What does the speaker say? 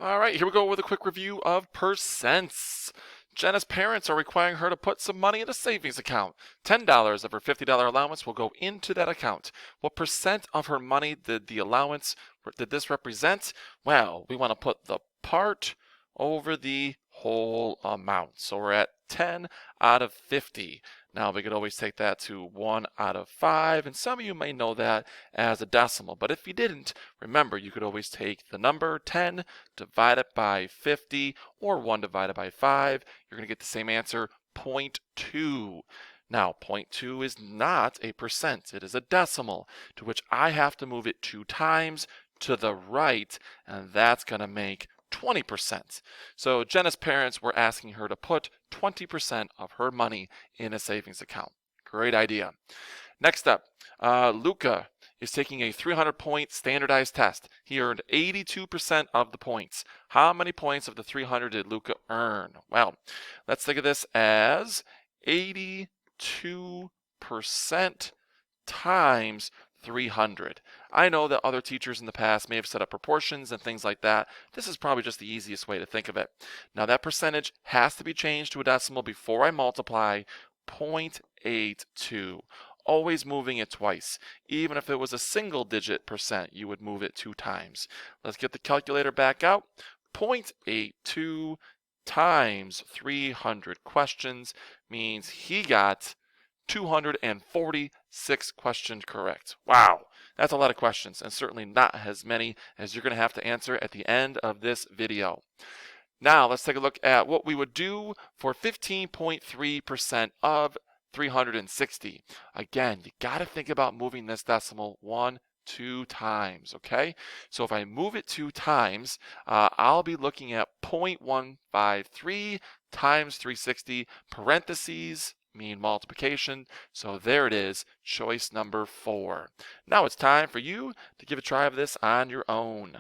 All right, here we go with a quick review of percents. Jenna's parents are requiring her to put some money in a savings account. $10 of her $50 allowance will go into that account. What percent of her money did this represent? Well, we want to put the part over the whole amount. So we're at 10 out of 50. Now we could always take that to 1 out of 5, and some of you may know that as a decimal. But if you didn't, remember you could always take the number 10, divide it by 50, or 1 divided by 5. You're going to get the same answer, 0.2. Now, 0.2 is not a percent. It is a decimal, to which I have to move it 2 times to the right, and that's going to make 20%. So Jenna's parents were asking her to put 20% of her money in a savings account. Great idea. Next up, Luca is taking a 300-point standardized test. He earned 82% of the points. How many points of the 300 did Luca earn? Well, let's think of this as 82% times 300. I know that other teachers in the past may have set up proportions and things like that. This is probably just the easiest way to think of it. Now that percentage has to be changed to a decimal before I multiply. 0.82. Always moving it twice. Even if it was a single digit percent, you would move it 2 times. Let's get the calculator back out. 0.82 times 300 questions means he got 246 questions correct. Wow, that's a lot of questions, and certainly not as many as you're going to have to answer at the end of this video. Now let's take a look at what we would do for 15.3% of 360. Again, you got to think about moving this decimal 2 times, okay? So if I move it 2 times, I'll be looking at 0.153 times 360, parentheses, mean multiplication. So there it is, choice number 4. Now it's time for you to give a try of this on your own.